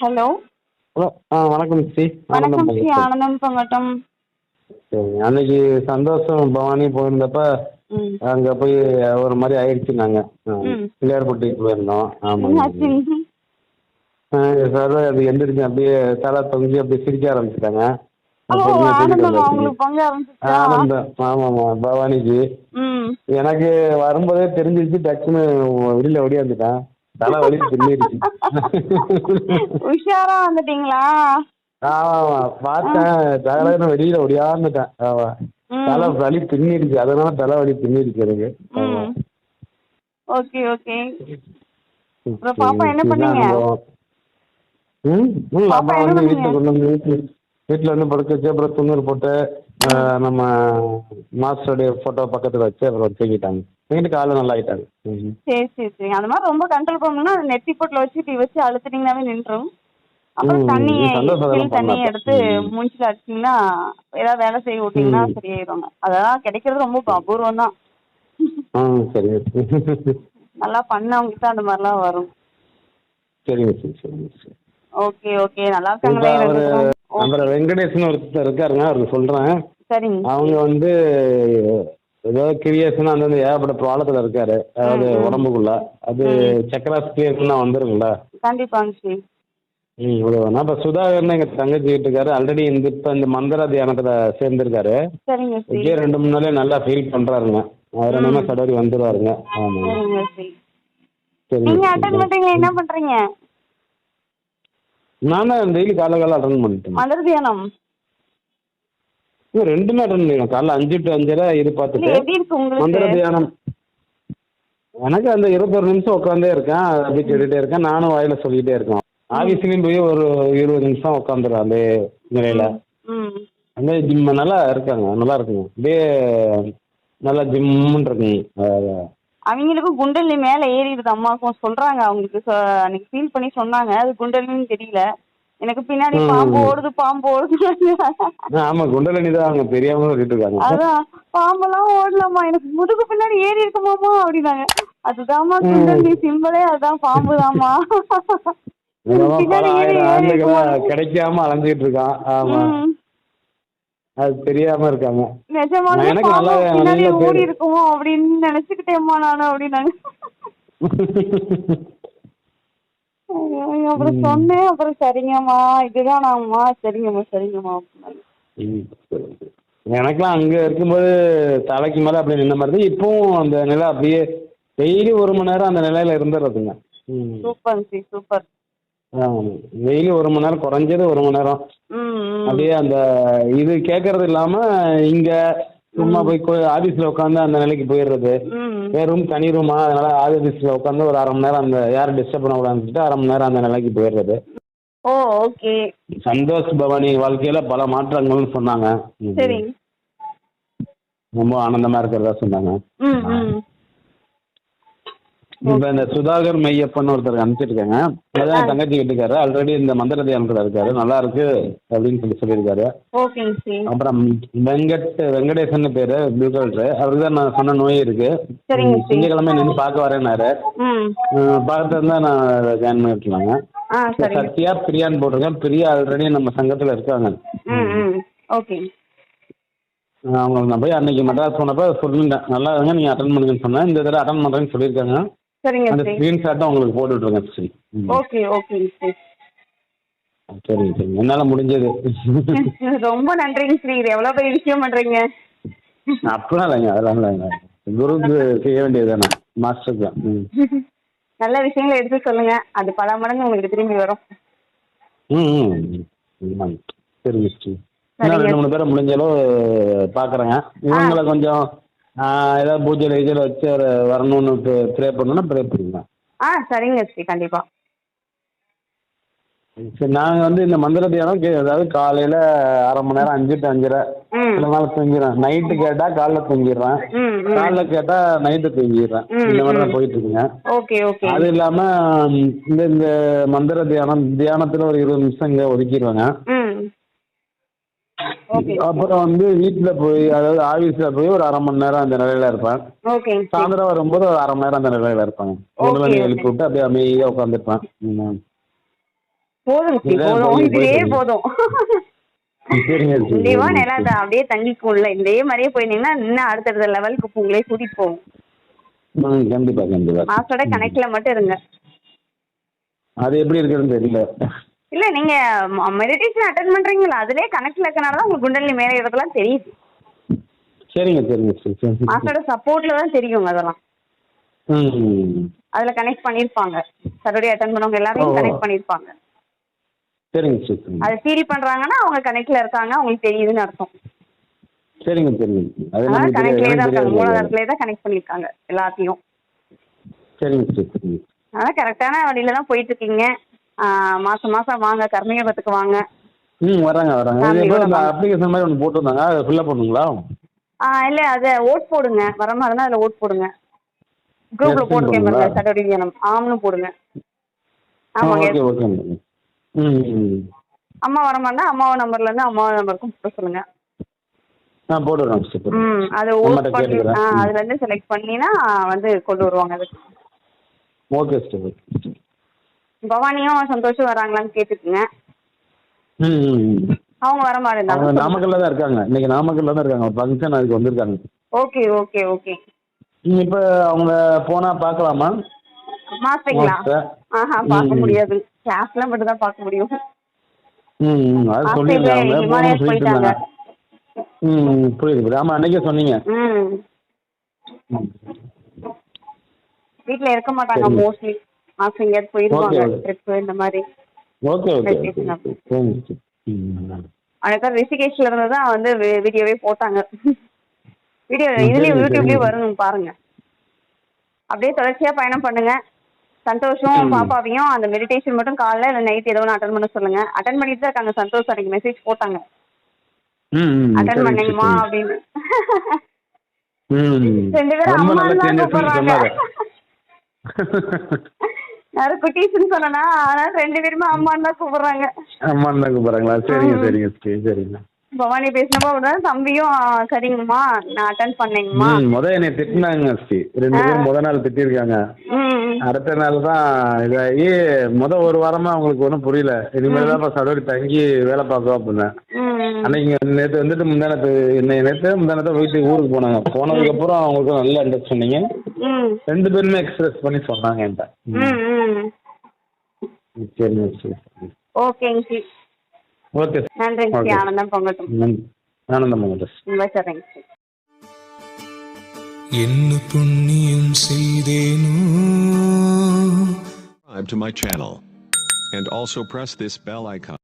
Hello. Hello. வணக்கம் ஸ்ரீ. ஆனந்தம் வணக்கம் ஸ்ரீ பங்கேற்று. ஆனந்தம் பங்கட்டம். சரிங்க. அன்னைக்கு சந்தோஷம் பவானி போயிருந்தப்ப ம். அங்கே போய் ஒரு மாதிரி ஆயிடுச்சு. நாங்கள் ம். பிள்ளையார்பட்டிக்கு போயிருந்தோம். ஆமாங்க. என்னாச்சுங்க? சார் அது எந்திரிச்சு அப்படியே தலை தொங்கி அப்படியே சிரிக்க ஆரம்பிச்சிட்டாங்க. ஓ, பொறுமையாக தூக்கிட்டு ஆனந்தமா வந்தாச்சு. உங்களுக்கு பங்க ஆரம்பிச்சிச்சா? ஆனந்தம். ஆமாம்மா பவானிக்கு. ம். எனக்கு வரும்போதே தெரிஞ்சிருச்சு. டக்குன்னு வெளியில் ஓடியாந்துட்டேன். தலை வலி பின்னிருச்சு. உஷாரா வந்துட்டீங்களா? ஆமா பார்த்தேன். தகவல் வெளியில ஒடியாந்துட்டேன். ஆமா. தலை ம். வலி பின்னிருச்சு. அதனால தலை வலி பின்னிருச்சு எனக்கு. ஆமா. ம். Okay okay. அப்புறம் சரி, பாப்பா என்ன இதுதான் பண்ணீங்க? அனுபவம். பாப்பா அப்புறம் என்ன வந்து பண்ணீங்க? வீட்டில் கொண்டு வந்து வீட்டில் வந்து படுக்க வச்சு அப்புறம் துண்ணூறு போட்டு ம். நம்ம மாஸ்டருடைய ஃபோட்டோ பக்கத்தில் வச்சு அப்புறம் தூக்கிட்டாங்க. தூக்கிட்டு காலைல நல்லா ஆயிட்டாங்க. சரி சரி சரி. அந்த மாதிரி ரொம்ப கண்ட்ரோல் பண்ணணும்னா நெத்தி பொட்டில் வச்சு இப்படி வச்சு அழுத்துனீங்கன்னாவே நின்றும். அப்புறம் தண்ணியை சந்தோஷம் அதெல்லாம் சில் தண்ணியை பண்ணாப்ப. எடுத்து மூஞ்சில் அடிச்சிங்கன்னா ஏதாவது வேலை செய்ய விட்டிங்கன்னா ம் சரியாயிடுவாங்க. அதெல்லாம் கிடைக்கிறது ரொம்ப அபூர்வம் தான். சரிங்க. நல்லா பண்ணவங்களுக்கு தான் அந்த மாதிரிலாம் வரும். சரிங்க சரி சரிங்க சரி. Okay okay. நல்லா இப்போ இருக்காங்களே ரெண்டு அவர் பேரும்? ஓகே. அப்புறம் வெங்கடேசன் ஒருத்தர் இருக்காருங்க. அவருக்கு சொல்கிறேன். சரிங்க அவங்க சரி. வந்து ஏதோ கிரியேஷன் அந்தந்த ஏகப்பட்ட ப்ராப்ளத்தில் இருக்காரு. அதாவது ம் ம் உடம்புக்குள்ள அது ம். சக்கரா கிரியேஷன்லாம் வந்துருங்களா? கண்டிப்பாங்க ஸ்ரீ. இவ்வளோ இப்போ சுதாகர்னு எங்கள் தங்கச்சி வீட்டுக்காரு ஆல்ரெடி இந்த மந்திர தியானத்தில் சேர்ந்துருக்காரு. சரிங்க ஸ்ரீ. இப்பயே 2 3 நாளே நல்லா ஃபீல் பண்ணுறாருங்க. அவர் என்னமோ ம். சடரி வந்துடுவாருங்க. ஆமாங்க. சரிங்க ஸ்ரீ. சரிங்க நீங்க அட்டன் சரிங்க. பண்றீங்களா? என்ன பண்றீங்க? நான் தான் டெய்லி காலைல அட்டன் பண்ணிட்டேன். மலர் தியானம். இன்னும் 2 அட்டன் பண்ணிடுவேன். காலைல 5 to 5:30 இது இல்ல, பார்த்துட்டு எப்படி இருக்கு உங்களுக்கு? மந்திர தியானம். எனக்கு அந்த 21 நிமிஷம் உட்காந்தே இருக்கேன். அப்படியே ம் கேட்டுகிட்டே இருக்கேன். நானும் வாயில சொல்லிகிட்டே இருக்கேன். ம் ஆஃபீஸ்லேயும் போய் ஒரு 20 நிமிஷம் உட்காந்துரும் அதே நிலையில். ம் ம். அங்கே ஜிம் நல்லா இருக்காங்க. நல்லா இருக்குங்க. அப்படியே நல்லா ஜிம்முன்னு இருக்குங்க. அவங்களுக்கும் குண்டலி மேல ஏறிடுது. அம்மாவுக்கும் சொல்றாங்க. அவங்களுக்கு அன்னைக்கு ஃபீல் பண்ணி சொன்னாங்க. அது குண்டலின்னு தெரியல. எனக்கு பின்னாடி பாம்பு ம். ஓடுது பாம்பு ஓடுது. ஆமாம் குண்டலினி தான் அவங்க தெரியாமல் சொல்லிட்டு இருக்காங்க. அதான் பாம்பெல்லாம் ஓடலாமா, எனக்கு முதுகு பின்னாடி ஏறி இருக்குமாமா அப்படின்னாங்க. அதுதாம்மா ம். குண்டலினி சிம்பலே, அதுதான் பாம்பு தாம்மா. இதெல்லாம் பல பின்னாடி ஏறி 1000 ஏறி ஆண்டுகளா இருக்குமா. கிடைக்காம அலைஞ்சிட்டு இருக்கான். ஆமாம். ம். அது தெரியாமல் இருக்காங்க. நிஜமாலுமே எனக்கு பாம்பு நல்லா பின்னாடி நல்ல ஓடி பேர். இருக்குமோ அப்படின்னு நினைச்சுக்கிட்டேம்மா நானு அப்படின்னாங்க. ஐயோ, அப்புறம் ம். சொன்னேன். அப்புறம் சரிங்கம்மா இதுதானாம்மா, சரிங்கம்மா சரிங்கம்மா அப்படின்னாங்க. ம். சரி, சரி. எனக்கெல்லாம் அங்கே இருக்கும்போது தலைக்கு மேலே அப்படி நின்ன மாதிரி தான் இப்பவும் அந்த நிலை அப்படியே டெய்லி 1 மணி நேரம் அந்த நிலையில் இருந்துடுறதுங்க. ம். Super G super. ஆமாம். டெய்லி 1 மணி நேரம் குறைஞ்சது 1 மணி நேரம் ம் ம் அப்படியே அந்த இது கேட்கறது இல்லாமல் இங்கே சும்மா ம் போய் ஆஃபீஸில் உட்காந்து அந்த நிலைக்கு போயிடுறது. ம். வேறு ரூம் தனி ரூமா அதனால் ஆஃபீஸில் உட்காந்து ஒரு 1/2 மணி நேரம் அந்த யாரும் டிஸ்டர்ப் பண்ணக்கூடாதுன்னு 1/2 மணி நேரம் அந்த நிலைக்கு போயிடுறது. ஓ, ஓகே. சந்தோஷ் பவானி வாழ்க்கையில் பல மாற்றங்கள்னு சொன்னாங்க. சரி. ரொம்ப ஆனந்தமாக இருக்கிறதா சொன்னாங்க. ம் ம். இப்போ இந்த சுதாகர் மெய்யப்பன் ஒருத்தர் அனுப்பிச்சிருக்காங்க. அதான் ஆ, என் தங்கச்சி வீட்டுக்காரர் ஆல்ரெடி இந்த மந்திர தியானத்தில் இருக்காரு. நல்லா இருக்கு அப்படின்னு சொல்லியிருக்காரு. ஓகேங்க சி. அப்புறம் வெங்கடேசன் பேர் ப்ளூ கலரு. அவருக்கு தான் நான் சொன்ன நோய் இருக்கு. சரிங்க சி. திங்கக்கிழமை நின்று பார்க்க வரேன்னாரு. ம். பார்த்துட்டு இருந்தால் நான் ஜாயின் பண்ணிட்டுலாங்க. ஆ, சரிங்க. சத்யா பிரியான்னு போட்டிருக்கேன். பிரியா ஆல்ரெடி நம்ம சங்கத்தில் இருக்காங்க. ம் ம். ஓகே. அவங்களுக்கு நான் போய் அன்னைக்கு மெட்ராஸ் போனப்போ சொல்லிட்டேன். நல்லா இருங்க நீங்கள் அட்டன் பண்ணுங்கன்னு சொன்னேன். இந்த தடவை அட்டன் பண்ணுறேன்னு சொல்லியிருக்காங்க. சரிங்க அந்த சி. ஸ்க்ரீன்ஷாட்டும் உங்களுக்கு போட்டு விட்ருங்க. சரி. ஓகே ஓகேங்க சி. சரிங்க சரிங்க. என்னால் முடிஞ்சது. ரொம்ப நன்றிங்க ஸ்ரீ. இது எவ்வளோ பெரிய விஷயம் பண்ணுறீங்க. அப்படிலாம் இல்லைங்க. அதெல்லாம் இல்லைங்க. குருக்கு செய்ய வேண்டியது தானே மாஸ்டருக்கு தான். நல்ல விஷயங்களை எடுத்து சொல்லுங்க. அது பல மடங்கு உங்களுக்கு திரும்பி வரும். ம் ம் ஆமாங்க. சரிங்க சரி. இன்னும் சரிங்க. 2 3 பேரை முடிஞ்ச அளவு பார்க்குறேங்க. ஆ, இவங்களை கொஞ்சம் ஏதாவது பூஜையில் கீஜையில் வச்சு அவர் வரணும்னு ப்ரே பண்ணணுன்னா ப்ரே பண்ணுங்க. ஆ, சரிங்க ஸ்ரீ. கண்டிப்பாக. சரி நாங்கள் வந்து இந்த மந்திர தியானம் அதாவது காலையில் 1/2 மணி நேரம் 5 to 5:30 ம் சில நாள் தூங்கிடுறேன். நைட்டு கேட்டால் காலைல தூங்கிடுறேன். ம் ம் காலைல கேட்டால் நைட்டு தூங்கிடுறேன். ம் இந்த மாதிரி ம். தான் போயிட்டுருக்குங்க. Okay okay. அது இல்லாமல் இந்த மந்திர தியானத்தில் ஒரு 20 நிமிஷம் இங்கே ஒதுக்கிடுவேங்க. ம். ஓகே அப்புறம் வந்து வீட்டில் போய் அதாவது ஆஃபீஸில் போய் ஒரு 1/2 மணி நேரம் அந்த நிலையில் இருப்பேன். ஓகேங்க ஸ்ரீ. சாயந்தரம் வரும்போது ஒரு 1/2 மணி நேரம் அந்த நிலையில் இருப்பாங்க. ஓகே முதல்ல ஓகே. எழுப்பி விட்டு அப்படியே அமைதியாக உட்காந்துருப்பேன். போதும் சி, இதான் போதும், போய் இதுலயே சொல்லுங்க. போதும். சரிங்க சரி, கண்டிப்பா சரிங்க நிலா சரி. அப்படியே தங்கிக்கும்ல. இதே மாதிரியே போயிருந்தீங்கன்னா இன்னும் அடுத்தடுத்த லெவலுக்கு உங்களே கூட்டிட்டு போகும். கண்டிப்பா கண்டிப்பா. மாசோட கணக்குல மட்டும் இருங்க. அது எப்படி இருக்குதுன்னு தெரியல. இல்ல நீங்க மெடிடேஷன் அட்டன் பண்றீங்களா, அதுலயே கணக்குல இருக்கனாலதான் உங்களுக்கு குண்டலினி மேல ஏறதெல்லாம் தெரியுது. சரிங்க சரிங்க சரி சரி. மாஸ்டரோட சப்போர்ட்ல தான் தெரியுங்க அதெல்லாம். ம். அதுல கனெக்ட் பண்ணிருப்பாங்க. சட்டோடய அட்டன் பண்ணவங்க எல்லாரையும் ஓ. கனெக்ட் பண்ணிருப்பாங்க. சரிங்க சரி சரிங்க. அதை ஃபீல் பண்றாங்கன்னா அவங்க கனெக்ட்ல இருக்காங்க, அவங்களுக்கு தெரியுதுன்னு அர்த்தம். சரிங்க சரிங்க. அது அதனால நமக்கு தெரியாது, கனெக்ட்லயே தான் எனக்கு இருக்காங்க, தெரியாது. மூலாதாரத்திலே தான் கனெக்ட் பண்ணிருக்காங்க எல்லாத்தையும். சரிங்க சரி சரிங்க. அதனால கரெக்டான வழியில தான் போயிட்டு இருக்கீங்க. மாசம் மாசம் வாங்க, கர்மீகபத்துக்கு வாங்க, வராங்க வராங்க. இது எப்போ ஃபேமிலியோட அந்த வாங்க. அப்ளிகேஷன் மாதிரி ஒன்று போட்டிருந்தாங்க, அதை ஃபில்அப் பண்ணுங்களா? இல்ல அதை ஓட் போடுங்க, வர மாதிரி இருந்தா அதுல ஓட் போடுங்க. குரூப்ல எஸ் பின் போட்டுருக்கேன் பண்ணுங்களா? பாருங்க, சட்டோடி தியானம் ஆம்னு போடுங்க. ஆமாங்க. Okay okay. ம். அம்மா வர மாதிரி இருந்தா அம்மாவோட நம்பர்ல இருந்து அம்மாவோட நம்பருக்கும் போட சொல்லுங்க. போட்டுடுறோம் சிஸ்டர். அது அம்மாட்ட ஓட் பண்ணி கேட்டுக்கிறேன். அதுல இருந்து செலக்ட் பண்ணினா வந்து கொண்டு வருவாங்க அதுக்கு. Okay sister. பவானியும் சந்தோஷம் வராங்களான்னு கேட்டுக்குங்க. ம். அவங்க வர மாதிரி அவங்க இருந்தாலும் நாமக்கல்ல தான் இருக்காங்க, இன்னைக்கு நாமக்கல்ல தான் இருக்காங்க, ஒரு ஃபங்க்ஷன் அதுக்கு வந்திருக்காங்க. Okay okay okay. இப்போ அவங்க போனா பார்க்கலாமா மாஸ்டருங்களா? மாஸ்டர்? பார்க்க முடியாது, கிளாஸ்ல மட்டும் தான் பார்க்க முடியும். அது மாஸ்டர் சொல்லியிருந்தேன், அவங்க இப்போ போகணும்னு ஹிமாலயாஸ் சொல்லிட்டு போயிட்டாங்க. இருந்தாங்க. புரியுது புரியுது. ஆமாம், அன்னைக்கே சொன்னீங்க. வீட்டில் இருக்க மாட்டாங்க சரி. மோஸ்ட்லி. மாஸ்டர் எங்கேயாவது போயிடுவாங்க ஓகே ட்ரிப்பு இந்த மாதிரி. Okay okay okay. வெக்கேஷன் அதுக்காக ரிஷிகேஷ்ல இருந்து தான் வந்து வீடியோவே போட்டாங்க. வீடியோ இதுலயும் சரிங்க சரிங்க. யூடியூப்லயும் வரும் பாருங்க. அப்படியே தொடர்ச்சியா பயணம் பண்ணுங்க. சந்தோஷம் பாப்பாவையும் அந்த மெடிடேஷன் மட்டும் காலைல இல்லை நைட் ஏதோ ஒன்று அட்டன் பண்ண சொல்லுங்க. அட்டன் பண்ணிட்டு தான் இருக்காங்க. சந்தோஷ் அன்னைக்கு மெசேஜ் போட்டாங்க, அட்டன் பண்ணீங்கம்மா அப்படின்னு. 2 பேரும் ரொம்ப நல்ல அம்மான்னு தான் சேஞ்சஸ் கூப்பிடுறாங்க. சொன்னாரு. யாரும் குட்டீஸ்ன்னு சொன்னா அதனால 2 பேருமே அம்மான்னு தான் கூப்பிடுறாங்க. அம்மான்னு தான் கூப்பிட்றாங்களா? சரிங்க சரிங்க சரிங்க. பவானி பேசினப்போ அப்படிதான் தம்பியும் சரிங்கம்மா நான் அட்டன் பண்ணேங்கம்மா. என்னை திட்டினாங்க ஸ்ரீ, 2 பேரும் நாள் திட்டிருக்காங்க. அடுத்த நாள் தான் இதாகி ஒரு வாரமா அவங்களுக்கு ஒன்றும் புரியல. இனிமேல் தான் சடோடி தங்கி வேலை பார்க்கோம் அப்படின்னா. அன்னைக்கு நேற்று வந்துட்டு முந்தானத்தை வீட்டுக்கு ஊருக்கு போனாங்க. போனதுக்கப்புறம் அவங்களுக்கு நல்ல அண்டர்ஸ்டாண்டிங்க. 2 பேருமே எக்ஸ்பிரஸ் பண்ணி சொன்னாங்க என்கிட்ட. சரிங்க சரி. ஓகேங்க சி. ஓகே நன்றிங்க சி. ஆனந்தம் பொங்கட்டும். ஆனந்தம் பொங்கட்டும். வச்சிடுறேங்க சி. என்ன புண்ணியம் செய்தேனோ. Subscribe to my channel and also press this bell icon.